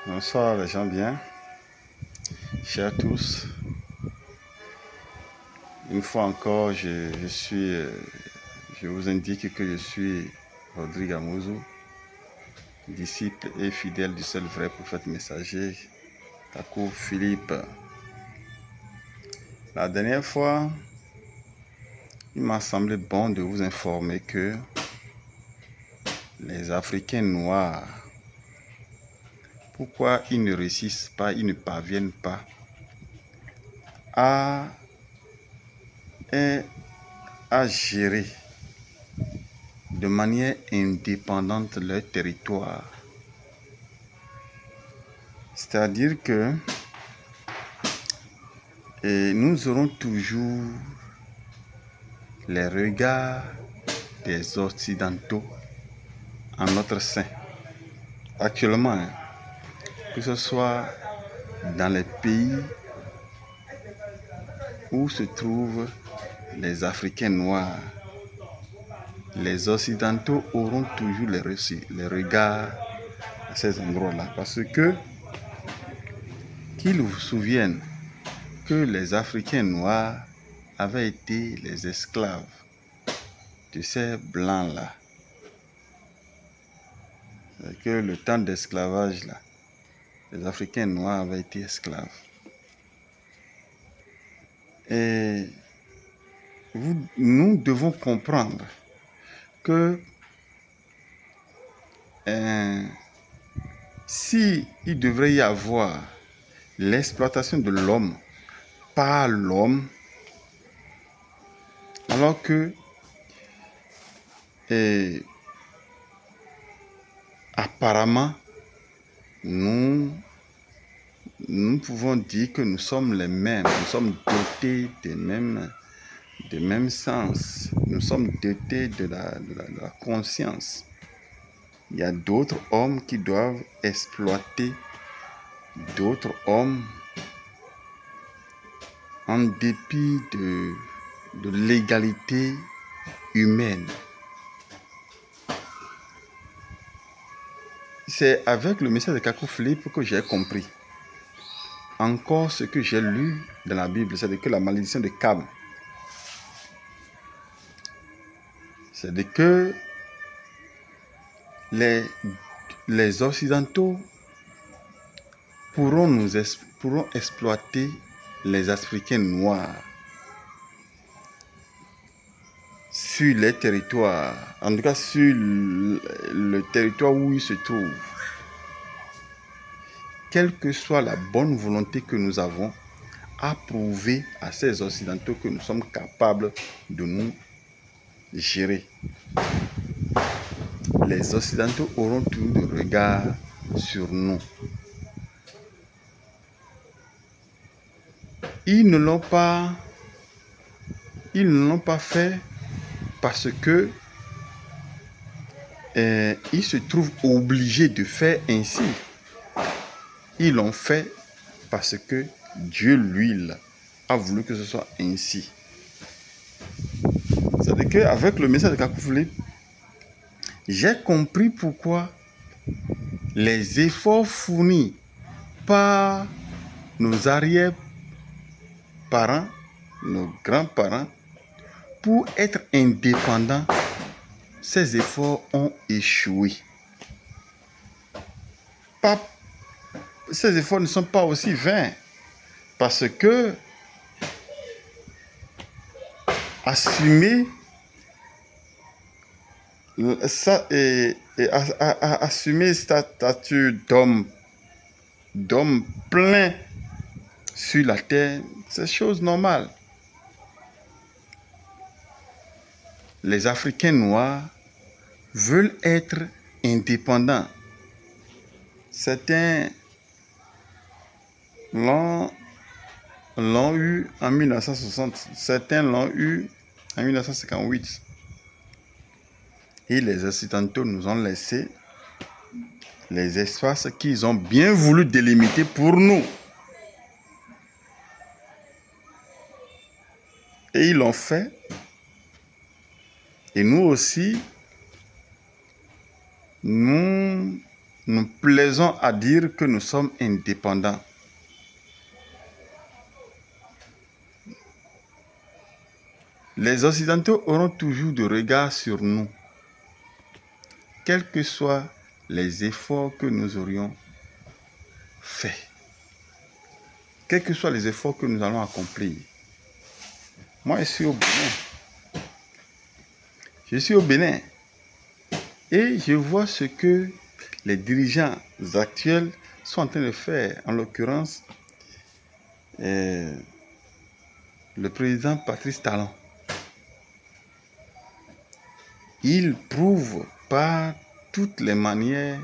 Bonsoir les gens bien, chers tous. Une fois encore, je vous indique que je suis Rodrigue Amouzou, disciple et fidèle du seul vrai prophète messager, Kakou Philippe. La dernière fois, il m'a semblé bon de vous informer que les Africains noirs, pourquoi ils ne réussissent pas, ils ne parviennent pas à gérer de manière indépendante leur territoire. C'est-à-dire que nous aurons toujours les regards des Occidentaux en notre sein. Actuellement, que ce soit dans les pays où se trouvent les Africains noirs, les Occidentaux auront toujours les regards à ces endroits-là. Parce que, qu'ils vous souviennent que les Africains noirs avaient été les esclaves de ces blancs-là. Que le temps d'esclavage, là, les Africains noirs avaient été esclaves. Et nous devons comprendre que si il devrait y avoir l'exploitation de l'homme par l'homme, alors que apparemment nous pouvons dire que nous sommes les mêmes, nous sommes dotés des mêmes sens, nous sommes dotés de la conscience. Il y a d'autres hommes qui doivent exploiter d'autres hommes en dépit de l'égalité humaine. C'est avec le message de Kakou Philippe que j'ai compris encore ce que j'ai lu dans la Bible, c'est que la malédiction de Cam, c'est que les Occidentaux pourront exploiter les Africains noirs sur les territoires, en tout cas sur le territoire où ils se trouvent. Quelle que soit la bonne volonté que nous avons, à prouver à ces Occidentaux que nous sommes capables de nous gérer. Les Occidentaux auront tout le regard sur nous. Ils ne l'ont pas fait parce que ils se trouvent obligés de faire ainsi. Ils l'ont fait parce que Dieu, lui, a voulu que ce soit ainsi. C'est-à-dire qu'avec le message de Kakou Philippe, j'ai compris pourquoi les efforts fournis par nos arrière-parents, nos grands-parents, pour être indépendants, ces efforts ont échoué. Ces efforts ne sont pas aussi vains parce que assumer statut d'homme plein sur la terre, c'est chose normale. Les Africains noirs veulent être indépendants. Certains l'ont eu en 1960, certains l'ont eu en 1958. Et les Occidentaux nous ont laissé les espaces qu'ils ont bien voulu délimiter pour nous. Et ils l'ont fait. Et nous aussi, nous nous plaisons à dire que nous sommes indépendants. Les Occidentaux auront toujours de regard sur nous, quels que soient les efforts que nous aurions faits, quels que soient les efforts que nous allons accomplir. Moi, je suis au Bénin. Je suis au Bénin et je vois ce que les dirigeants actuels sont en train de faire. En l'occurrence, le président Patrice Talon. Il prouve par toutes les manières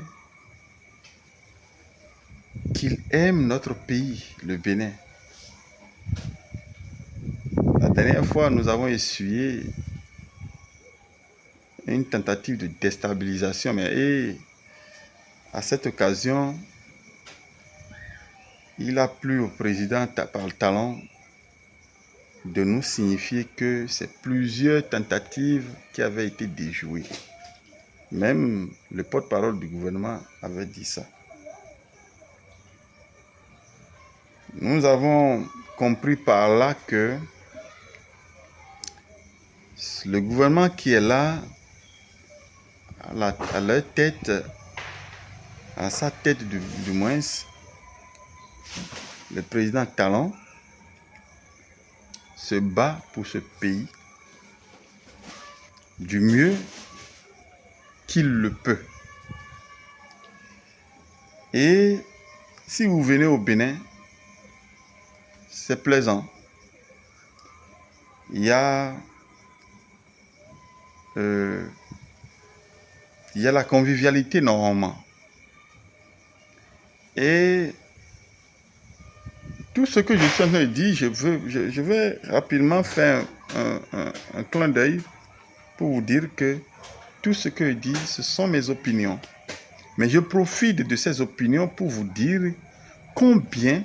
qu'il aime notre pays, le Bénin. La dernière fois, nous avons essuyé une tentative de déstabilisation, mais à cette occasion, il a plu au président Talon de nous signifier que c'est plusieurs tentatives qui avaient été déjouées. Même le porte-parole du gouvernement avait dit ça. Nous avons compris par là que le gouvernement qui est là, à leur tête, à sa tête du moins, le président Talon se bat pour ce pays du mieux qu'il le peut. Et si vous venez au Bénin, c'est plaisant. Il y a la convivialité normalement. Et tout ce que je suis en train de dire, je vais rapidement faire un clin d'œil pour vous dire que tout ce que je dis, ce sont mes opinions. Mais je profite de ces opinions pour vous dire combien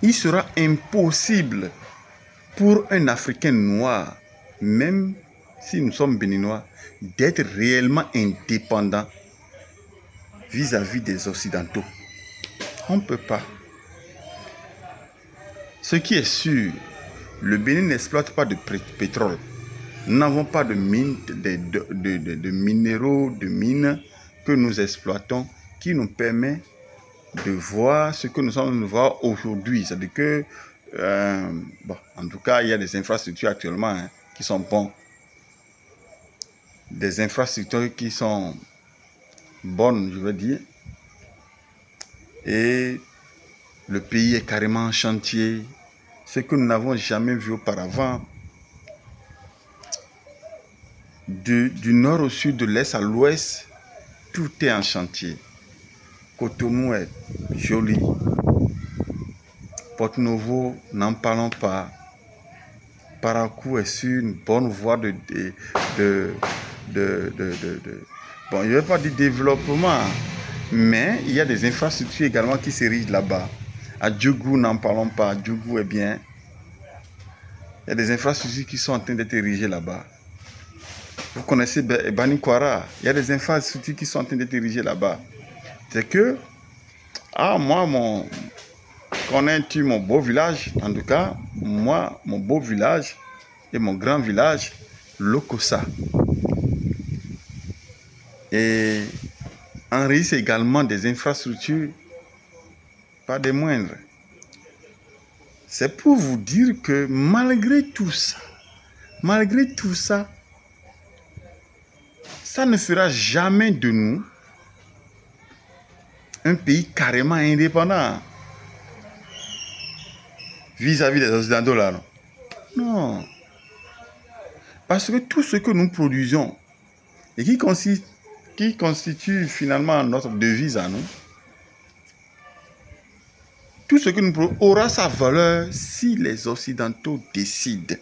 il sera impossible pour un Africain noir, même si nous sommes béninois, d'être réellement indépendant vis-à-vis des Occidentaux. On ne peut pas. Ce qui est sûr, le Bénin n'exploite pas de pétrole. Nous n'avons pas de mines, de minéraux, de mines que nous exploitons qui nous permet de voir ce que nous sommes en train de voir aujourd'hui. C'est-à-dire que, en tout cas, il y a des infrastructures actuellement qui sont bonnes. Des infrastructures qui sont bonnes, je veux dire. Et le pays est carrément en chantier. Ce que nous n'avons jamais vu auparavant. Du nord au sud, de l'est à l'ouest, tout est en chantier. Cotonou est joli. Porto-Novo, n'en parlons pas. Parakou est sur une bonne voie bon, je ne vais pas dire développement, mais il y a des infrastructures également qui s'érigent là-bas. À Djougou, n'en parlons pas. Djougou est bien. Il y a des infrastructures qui sont en train d'être érigées là-bas. Vous connaissez Banikwara, il y a des infrastructures qui sont en train d'être érigées là-bas. C'est que, moi, connais-tu mon beau village? En tout cas, moi, mon beau village et mon grand village, Lokossa. Et enrichissent également des infrastructures, pas des moindres. C'est pour vous dire que malgré tout ça, ça ne fera jamais de nous un pays carrément indépendant vis-à-vis des Occidentaux là. Non. Parce que tout ce que nous produisons et qui constitue finalement notre devise à nous, tout ce que nous produisons aura sa valeur si les Occidentaux décident.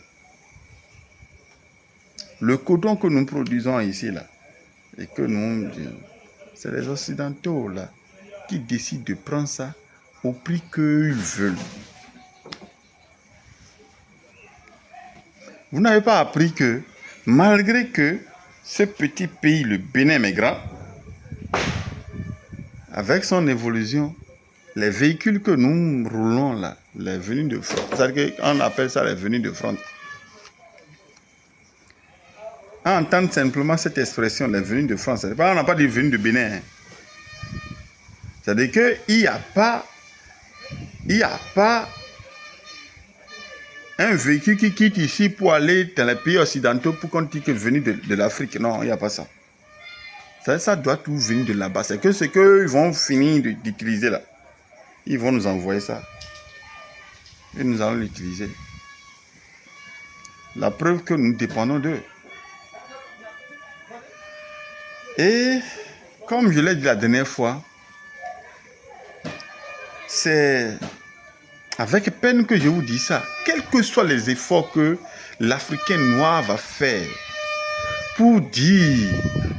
Le coton que nous produisons ici là, et que nous, c'est les Occidentaux là qui décident de prendre ça au prix qu'ils veulent. Vous n'avez pas appris que, malgré que ce petit pays, le Bénin est grand, avec son évolution, les véhicules que nous roulons là, les venues de front, c'est-à-dire qu'on appelle ça les venues de front. À entendre simplement cette expression, les venues de France, on n'a pas dit venues de Bénin. Hein. C'est-à-dire qu'il n'y a pas un véhicule qui quitte ici pour aller dans les pays occidentaux pour qu'on dise que venu de l'Afrique. Non, il n'y a pas ça. Ça doit tout venir de là-bas. C'est que ce qu'ils vont finir d'utiliser là. Ils vont nous envoyer ça. Et nous allons l'utiliser. La preuve que nous dépendons d'eux. Et comme je l'ai dit la dernière fois, c'est avec peine que je vous dis ça. Quels que soient les efforts que l'Africain noir va faire pour dire,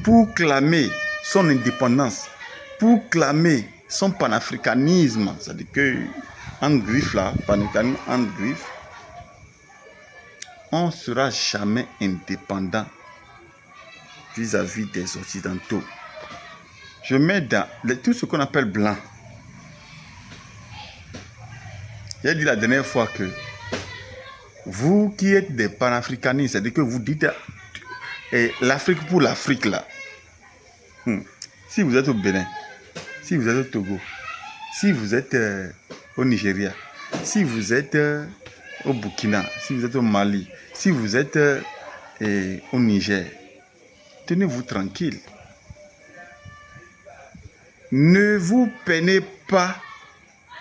pour clamer son indépendance, pour clamer son panafricanisme, c'est-à-dire que en griffe là, panafricanisme en griffe, on ne sera jamais indépendant vis-à-vis des Occidentaux. Je mets dans tout ce qu'on appelle blanc. J'ai dit la dernière fois que vous qui êtes des panafricanistes, c'est-à-dire que vous dites l'Afrique pour l'Afrique là. Si vous êtes au Bénin, si vous êtes au Togo, si vous êtes au Nigeria, si vous êtes au Burkina, si vous êtes au Mali, si vous êtes au Niger, tenez-vous tranquille. Ne vous peinez pas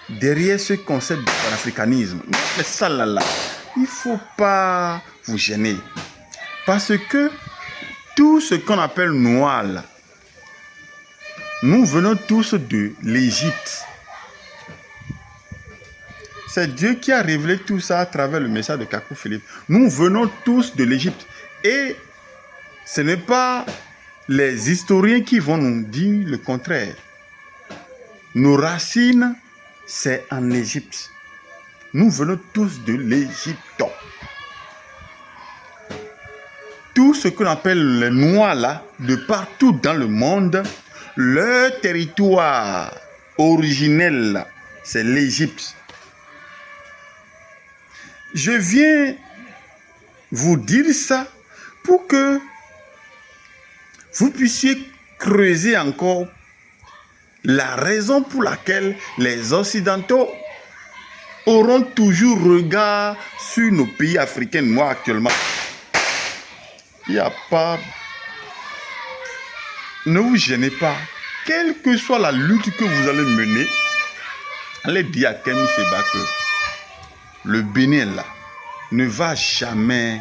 derrière ce concept de panafricanisme. Mais ça là, il ne faut pas vous gêner. Parce que tout ce qu'on appelle noir là, nous venons tous de l'Égypte. C'est Dieu qui a révélé tout ça à travers le message de Kakou Philippe. Nous venons tous de l'Égypte. Et ce n'est pas les historiens qui vont nous dire le contraire. Nos racines, c'est en Égypte. Nous venons tous de l'Égypte. Tout ce qu'on appelle les Noirs là, de partout dans le monde, leur territoire originel, c'est l'Égypte. Je viens vous dire ça pour que vous puissiez creuser encore la raison pour laquelle les Occidentaux auront toujours regard sur nos pays africains noirs actuellement. Il n'y a pas... Ne vous gênez pas. Quelle que soit la lutte que vous allez mener, allez dire à Kémy Séba que le Bénin là ne va jamais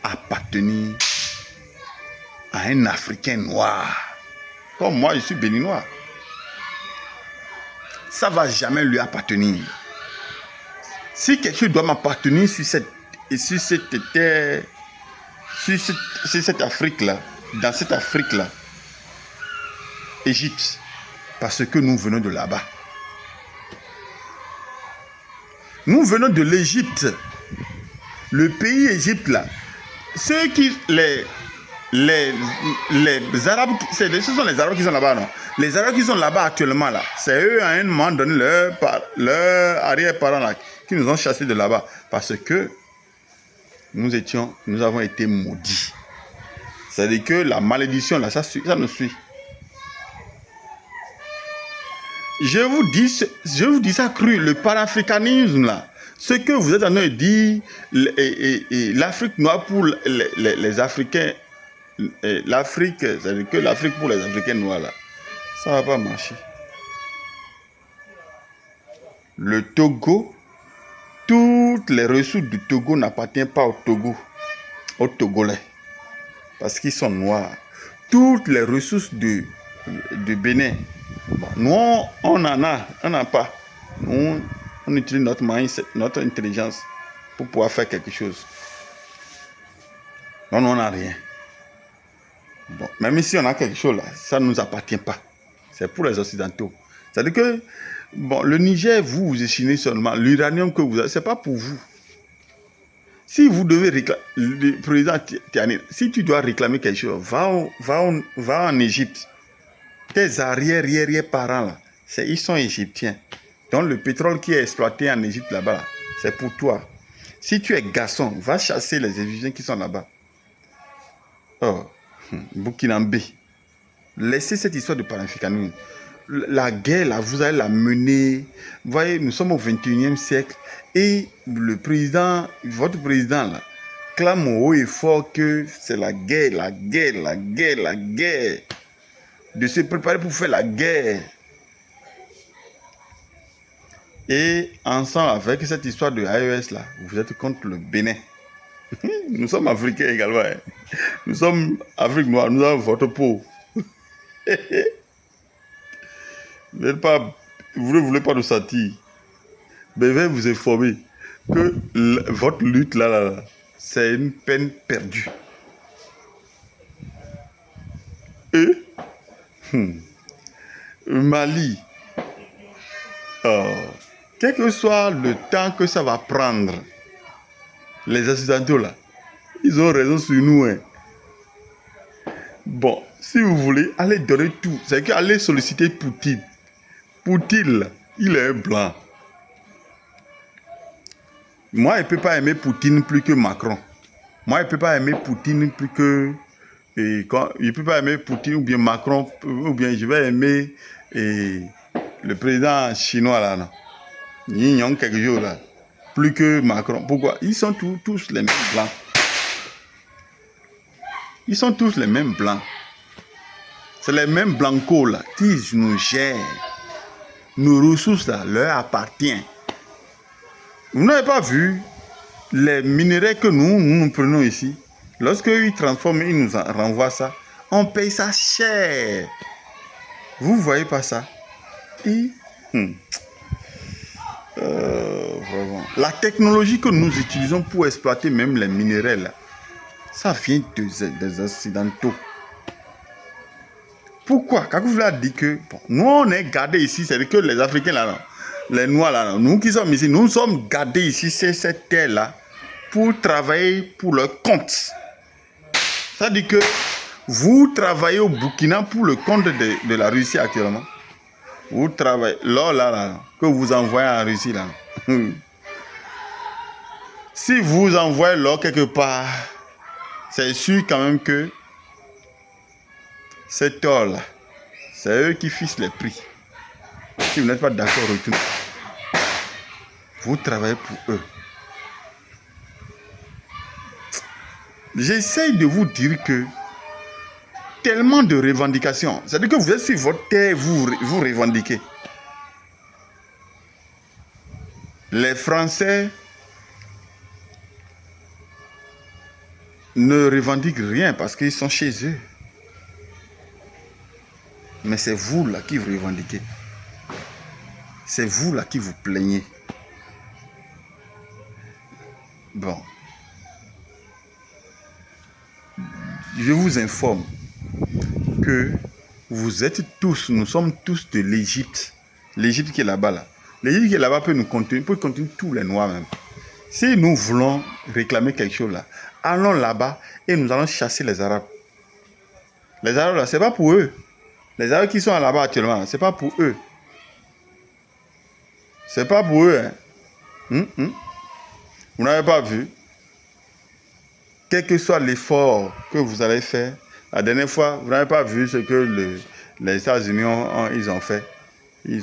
appartenir à un Africain noir. Comme moi, je suis béninois. Ça ne va jamais lui appartenir. Si quelque chose doit m'appartenir sur cette Afrique-là, dans cette Afrique-là, Égypte, parce que nous venons de là-bas. Nous venons de l'Égypte. Le pays Égypte, là, ceux qui... Les Arabes, ce sont les Arabes qui sont là-bas, non? Les Arabes qui sont là-bas actuellement, là, c'est eux, à un moment donné, leurs arrière-parents, là, qui nous ont chassés de là-bas. Parce que nous avons été maudits. C'est-à-dire que la malédiction, là, ça nous suit. Je vous dis ça cru, le panafricanisme, là, ce que vous êtes en train de dire, l'Afrique noire pour les Africains, l'Afrique, c'est-à-dire que l'Afrique pour les Africains noirs, là, ça ne va pas marcher. Le Togo, toutes les ressources du Togo n'appartiennent pas au Togo, aux Togolais, parce qu'ils sont noirs. Toutes les ressources du Bénin, bon, nous, on n'en a pas. Nous, on utilise notre mindset, notre intelligence pour pouvoir faire quelque chose. Non, on n'a rien. Bon, même si on a quelque chose là, ça ne nous appartient pas. C'est pour les Occidentaux. C'est-à-dire que, bon, le Niger, vous échinez seulement. L'uranium que vous avez, ce n'est pas pour vous. Si vous devez réclamer, le président Tiani, si tu dois réclamer quelque chose, va en Égypte. Tes arrière-parents là, Ils sont égyptiens. Donc le pétrole qui est exploité en Égypte là-bas, là, c'est pour toi. Si tu es garçon, va chasser les Égyptiens qui sont là-bas. Oh, Burkinabé. Laissez cette histoire de panafricanisme. La guerre, là, vous allez la mener. Vous voyez, nous sommes au 21e siècle. Et le président, votre président, là, clame haut et fort que c'est la guerre, la guerre, la guerre, la guerre. De se préparer pour faire la guerre. Et ensemble, avec cette histoire de AES, là, vous êtes contre le Bénin. Nous sommes africains également. Hein. Nous sommes Afrique noire, nous avons votre peau. Vous ne voulez pas de satire. Mais je vais vous informer que votre lutte là, c'est une peine perdue. Et Mali, quel que soit le temps que ça va prendre, les Occidentaux là, ils ont raison sur nous. Hein. Bon, si vous voulez, allez donner tout. C'est qu'allez solliciter Poutine. Poutine, là, il est un blanc. Moi, je ne peux pas aimer Poutine plus que Macron. Moi, je ne peux pas aimer Poutine plus que... je ne peux pas aimer Poutine ou bien Macron, ou bien je vais aimer le président chinois là, non. Ils ont quelque chose là. Plus que Macron. Pourquoi? Ils sont tous les mêmes blancs. Ils sont tous les mêmes blancs. C'est les mêmes blancos là qui nous gèrent. Nos ressources là leur appartiennent. Vous n'avez pas vu les minerais que nous prenons ici. Lorsqu'ils transforment, ils nous renvoient ça. On paye ça cher. Vous ne voyez pas ça? Et, vraiment. La technologie que nous utilisons pour exploiter même les minerais, là, ça vient des Occidentaux. Pourquoi? Quand vous avez dit que nous, on est gardés ici, c'est que les Africains, là, non, les Noirs, là, non, nous qui sommes ici, nous sommes gardés ici, c'est cette terre-là, pour travailler pour leur compte. Ça dit que vous travaillez au Burkina pour le compte de la Russie actuellement. Vous travaillez, l'or là, que vous envoyez en Russie, là. Si vous envoyez l'or quelque part, c'est sûr quand même que cet or-là, c'est eux qui fixent les prix. Si vous n'êtes pas d'accord, retournez. Vous travaillez pour eux. J'essaye de vous dire que tellement de revendications, c'est-à-dire que vous êtes sur votre terre, vous revendiquez. Les Français ne revendiquent rien parce qu'ils sont chez eux. Mais c'est vous là qui vous revendiquez. C'est vous là qui vous plaignez. Bon. Je vous informe que vous êtes tous, nous sommes tous de l'Égypte. L'Égypte qui est là-bas, là. L'Égypte qui est là-bas peut nous contenir, peut contenir tous les Noirs même. Si nous voulons réclamer quelque chose là, allons là-bas et nous allons chasser les Arabes. Les Arabes là, c'est pas pour eux. Les Arabes qui sont là-bas actuellement, c'est pas pour eux. C'est pas pour eux. Hein. Vous n'avez pas vu? Quel que soit l'effort que vous allez faire, la dernière fois, vous n'avez pas vu ce que les États-Unis ils ont fait. Nous,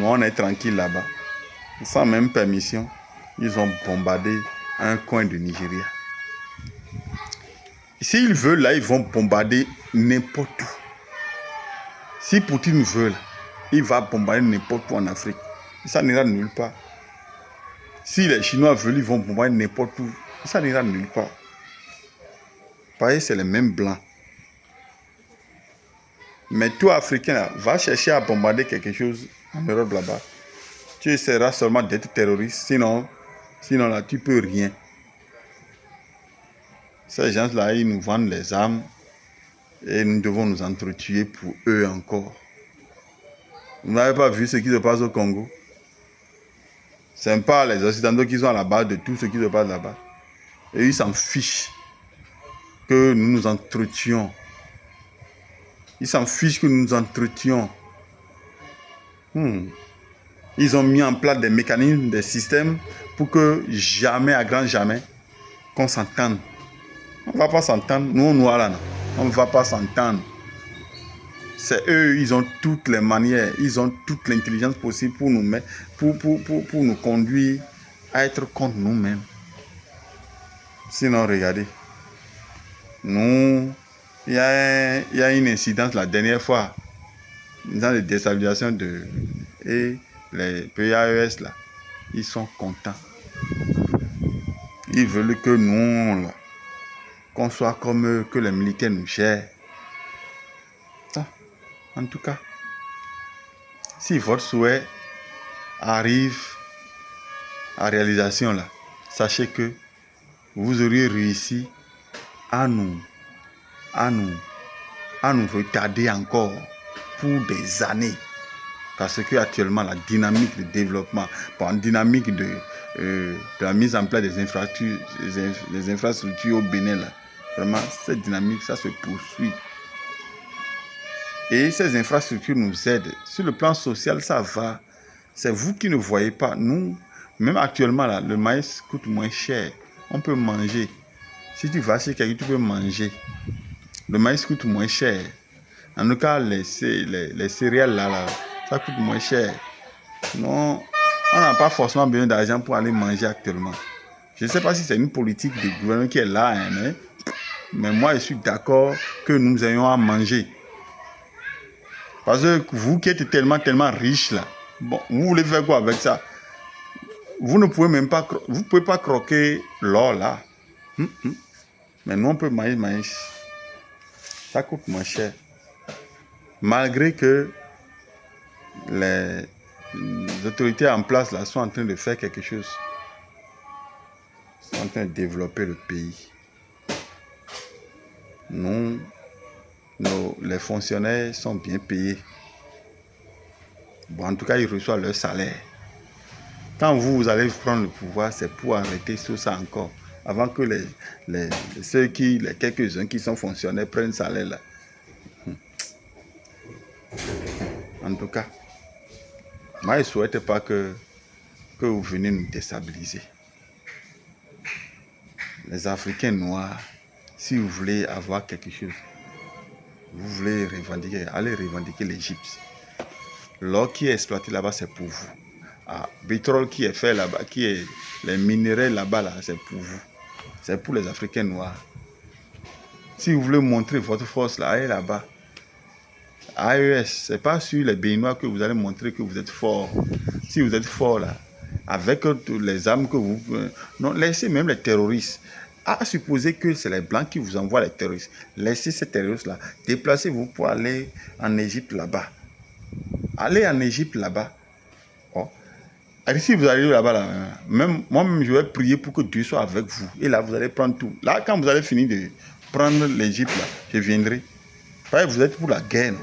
on est tranquille là-bas. Sans même permission, ils ont bombardé un coin de Nigeria. S'ils veulent, là, ils vont bombarder n'importe où. Si Poutine veut, là, il va bombarder n'importe où en Afrique. Ça n'ira nulle part. Si les Chinois veulent, ils vont bombarder n'importe où. Ça n'ira nulle part. Pareil, c'est les mêmes blancs. Mais toi, Africain, là, va chercher à bombarder quelque chose en Europe là-bas. Tu essaieras seulement d'être terroriste. Sinon là, tu peux rien. Ces gens-là, ils nous vendent les armes et nous devons nous entretuer pour eux encore. Vous n'avez pas vu ce qui se passe au Congo? Ce n'est pas les Occidentaux qui sont à la base de tout ce qui se passe là-bas. Et ils s'en fichent que nous nous entretions. Ils s'en fichent que nous nous entretions. Ils ont mis en place des mécanismes, des systèmes pour que jamais, à grand jamais, qu'on s'entende. On ne va pas s'entendre. Nous, noirs là, on ne va pas s'entendre. C'est eux, ils ont toutes les manières, ils ont toute l'intelligence possible pour nous mettre, pour nous conduire à être contre nous-mêmes. Sinon, regardez, nous, il y a une incidence la dernière fois dans les déstabilisations et les PAES là, ils sont contents. Ils veulent que nous, qu'on soit comme eux, que les militaires nous gèrent. Ça, en tout cas, si votre souhait arrive à réalisation là, sachez que vous auriez réussi à nous retarder encore pour des années. Parce que actuellement, la dynamique de développement, la dynamique de la mise en place des infrastructures au Bénin, là, vraiment, cette dynamique, ça se poursuit. Et ces infrastructures nous aident. Sur le plan social, ça va. C'est vous qui ne voyez pas. Nous, même actuellement, là, le maïs coûte moins cher. On peut manger. Si tu vas chez quelqu'un, tu peux manger. Le maïs coûte moins cher. En tout cas, les céréales, là, ça coûte moins cher. Non, on n'a pas forcément besoin d'argent pour aller manger actuellement. Je ne sais pas si c'est une politique du gouvernement qui est là, hein, mais moi, je suis d'accord que nous ayons à manger. Parce que vous qui êtes tellement riche là, bon, vous voulez faire quoi avec ça? Vous ne pouvez même pas, vous pouvez pas croquer l'or là. Mais nous on peut maïs. Ça coûte moins cher. Malgré que les autorités en place là sont en train de faire quelque chose. Ils sont en train de développer le pays. Nous, les fonctionnaires sont bien payés. Bon, en tout cas, ils reçoivent leur salaire. Quand vous allez prendre le pouvoir, c'est pour arrêter tout ça encore. Avant que les quelques-uns qui sont fonctionnaires prennent salaire là. En tout cas, moi, je ne souhaite pas que vous venez nous déstabiliser. Les Africains noirs, si vous voulez avoir quelque chose, vous voulez revendiquer, allez revendiquer l'Égypte. L'or qui est exploité là-bas, c'est pour vous. Le pétrole qui est fait là-bas, les minéraux là-bas, là, c'est pour vous. C'est pour les Africains noirs. Si vous voulez montrer votre force, là, allez là-bas. AES, ce n'est pas sur les Béninois que vous allez montrer que vous êtes fort. Si vous êtes fort là, avec les armes que vous... non, laissez même les terroristes. À supposer que c'est les Blancs qui vous envoient les terroristes. Laissez ces terroristes-là. Déplacez-vous pour aller en Égypte là-bas. Allez en Égypte là-bas. Oh. Et si vous arrivez là-bas, là, moi-même, je vais prier pour que Dieu soit avec vous. Et là, vous allez prendre tout. Là, quand vous allez finir de prendre l'Égypte, là, je viendrai. Parce que vous êtes pour la guerre. Non?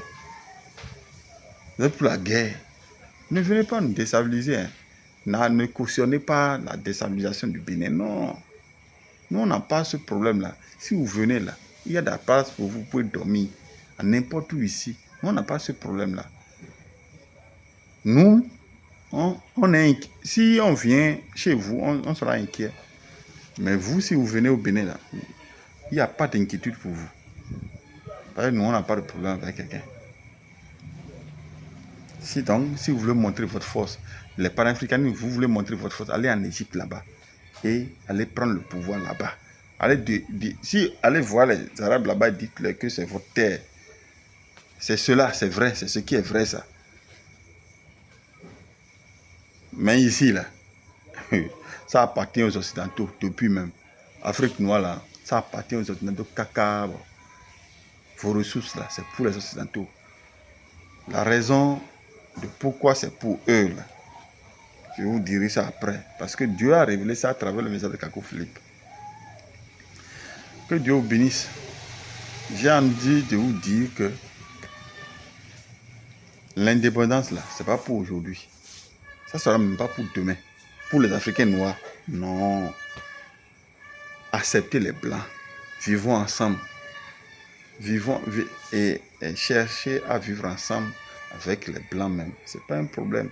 Vous êtes pour la guerre. Ne venez pas nous déstabiliser. Hein. Ne cautionnez pas la déstabilisation du Bénin. Non. Nous, on n'a pas ce problème-là. Si vous venez là, il y a de la place pour vous, vous pouvez dormir. À n'importe où ici. Nous, on n'a pas ce problème-là. Nous, on est inquiet. Si on vient chez vous, on sera inquiet. Mais vous, si vous venez au Bénin, là, il n'y a pas d'inquiétude pour vous. Parce que nous, on n'a pas de problème avec quelqu'un. Si vous voulez montrer votre force, les panafricanistes, vous voulez montrer votre force, allez en Égypte là-bas et allez prendre le pouvoir là-bas. Allez voir les Arabes là-bas et dites-leur que c'est votre terre. C'est cela, c'est vrai, c'est ce qui est vrai ça. Mais ici, là, ça appartient aux Occidentaux, depuis même. Afrique noire, là, ça appartient aux Occidentaux. Caca, bon. Vos ressources, là, c'est pour les Occidentaux. La raison de pourquoi c'est pour eux, là, je vous dirai ça après. Parce que Dieu a révélé ça à travers le message de Kako Philippe. Que Dieu vous bénisse. J'ai envie de vous dire que l'indépendance, là, c'est pas pour aujourd'hui. Ça sera même pas pour demain. Pour les Africains noirs, non. Acceptez les Blancs. Vivons ensemble. Vivons et cherchez à vivre ensemble avec les Blancs même. Ce n'est pas un problème.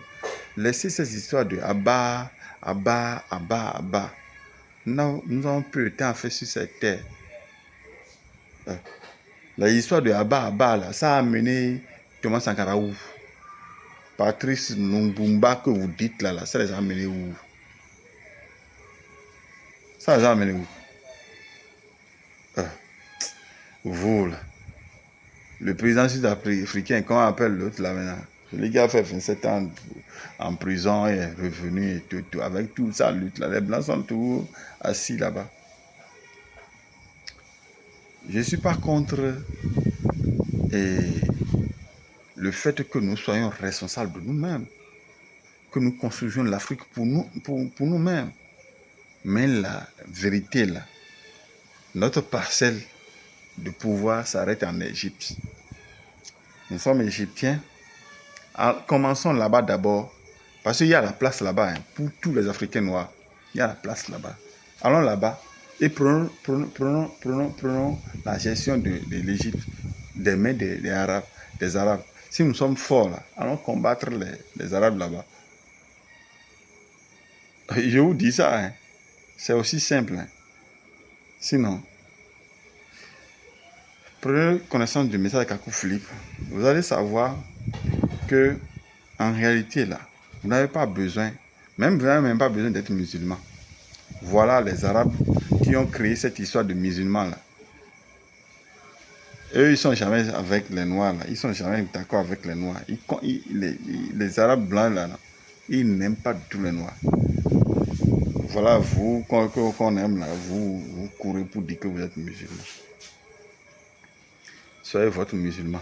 Laissez ces histoires de Abba, Abba, Abba, Abba. Nous avons peu de temps à faire sur cette terre. L'histoire de Abba, Abba, là, ça a amené Thomas Sankara où? Patrice Lumumba que vous dites là, ça les a amenés où? Ça les a amenés où? Vous, là. Le président sud-africain, comment on appelle l'autre là maintenant? Celui qui a fait 27 ans en prison et est revenu et tout, avec toute sa lutte là. Les Blancs sont toujours assis là-bas. Je ne suis pas contre le fait que nous soyons responsables de nous-mêmes, que nous construisions l'Afrique pour nous-mêmes. Mais la vérité là, notre parcelle de pouvoir s'arrête en Égypte. Nous sommes égyptiens. Commençons là-bas d'abord, parce qu'il y a la place là-bas, hein, pour tous les Africains noirs. Il y a la place là-bas. Allons là-bas et prenons la gestion de l'Égypte, des mains des Arabes, des Arabes. Si nous sommes forts là, allons combattre les Arabes là-bas. Je vous dis ça, hein, c'est aussi simple. Hein. Sinon, prenez connaissance du message de Kakou Philippe. Vous allez savoir que, en réalité, là, vous n'avez pas besoin, vous n'avez même pas besoin d'être musulman. Voilà les Arabes qui ont créé cette histoire de musulmans là. Eux, ils sont jamais avec les Noirs là. Ils sont jamais d'accord avec les Noirs. Les Arabes blancs là, ils n'aiment pas du tout les Noirs. Voilà, vous, qu'on aime là, vous courez pour dire que vous êtes musulman. Soyez votre musulman.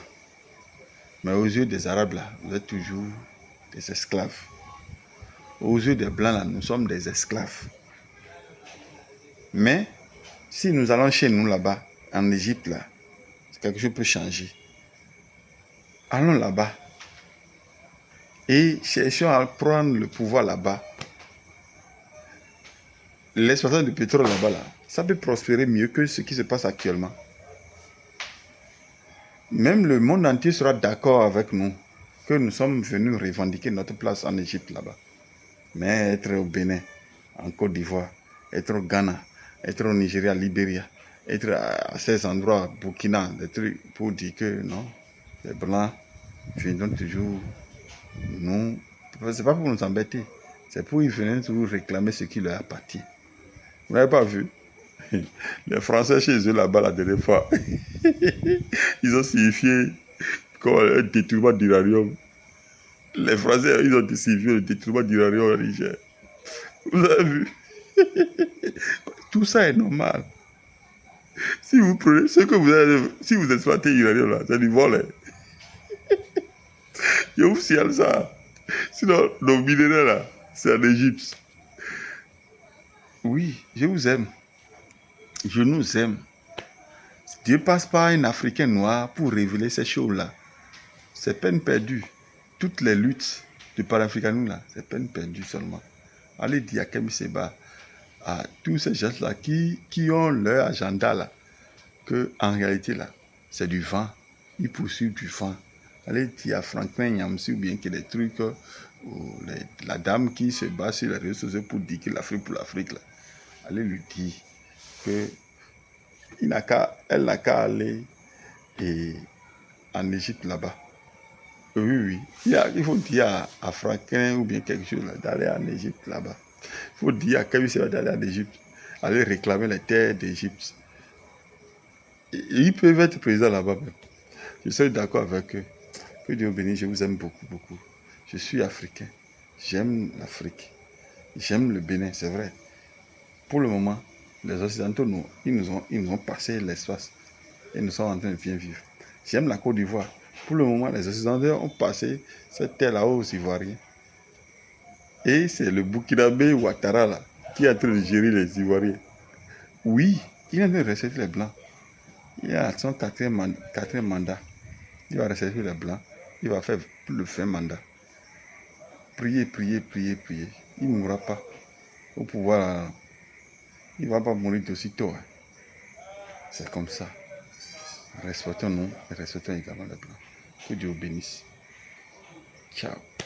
Mais aux yeux des Arabes là, vous êtes toujours des esclaves. Aux yeux des Blancs là, nous sommes des esclaves. Mais, si nous allons chez nous là-bas, en Égypte là, quelque chose peut changer. Allons là-bas et cherchons à prendre le pouvoir là-bas. L'exploitation du pétrole là-bas, là, ça peut prospérer mieux que ce qui se passe actuellement. Même le monde entier sera d'accord avec nous que nous sommes venus revendiquer notre place en Égypte là-bas. Mais être au Bénin, en Côte d'Ivoire, être au Ghana, être au Nigeria, Libéria, être à ces endroits, Burkina, des trucs pour dire que non, les Blancs viendront toujours nous. C'est pas pour nous embêter, c'est pour qu'ils viennent toujours réclamer ce qui leur appartient. Vous n'avez pas vu? Les Français chez eux là-bas la dernière fois, ils ont signifié comme un détournement d'uranium. Les Français, ils ont signifié le détournement d'uranium au Niger. Vous avez vu? Tout ça est normal. Si vous prenez ce que vous avez, si vous exploitez l'uranium là, c'est du vol. Je vous signale ça. Sinon, nos minéraux là, c'est en Égypte. Oui, je vous aime. Je nous aime. Dieu passe par un Africain noir pour révéler ces choses-là. C'est peine perdue. Toutes les luttes de panafricanisme là, c'est peine perdue seulement. Allez dire à Kemi Seba, à tous ces gens-là qui ont leur agenda là, que en réalité là, c'est du vent. Ils poursuivent du vent. Allez dire à Franklin Nyamsi ou bien qu'il y a des trucs, la dame qui se bat sur les réseaux sociaux pour dire que l'Afrique pour l'Afrique là. Allez lui dire que elle n'a qu'à aller en Égypte là-bas. Oui. Il faut dire à Franklin ou bien quelque chose d'aller en Égypte là-bas. Il faut dire à Kemi Seba d'aller en Égypte, aller réclamer les terres d'Égypte. Ils peuvent être présents là-bas. Je suis d'accord avec eux. Que Dieu bénisse, je vous aime beaucoup, beaucoup. Je suis africain. J'aime l'Afrique. J'aime le Bénin, c'est vrai. Pour le moment, les Occidentaux, ils nous ont passé l'espace. Et nous sommes en train de bien vivre. J'aime la Côte d'Ivoire. Pour le moment, les Occidentaux ont passé cette terre là-haut aux Ivoiriens. Et c'est le Burkinabé Ouattara là, qui est en train de gérer les Ivoiriens. Oui, il est en train de recevoir les Blancs. Il a son quatrième mandat. Il va recevoir les Blancs. Il va faire le fin mandat. Priez. Il ne mourra pas. Au pouvoir, il ne va pas mourir d'aussitôt. Hein. C'est comme ça. Respectons-nous et respectons également les Blancs. Que Dieu bénisse. Ciao.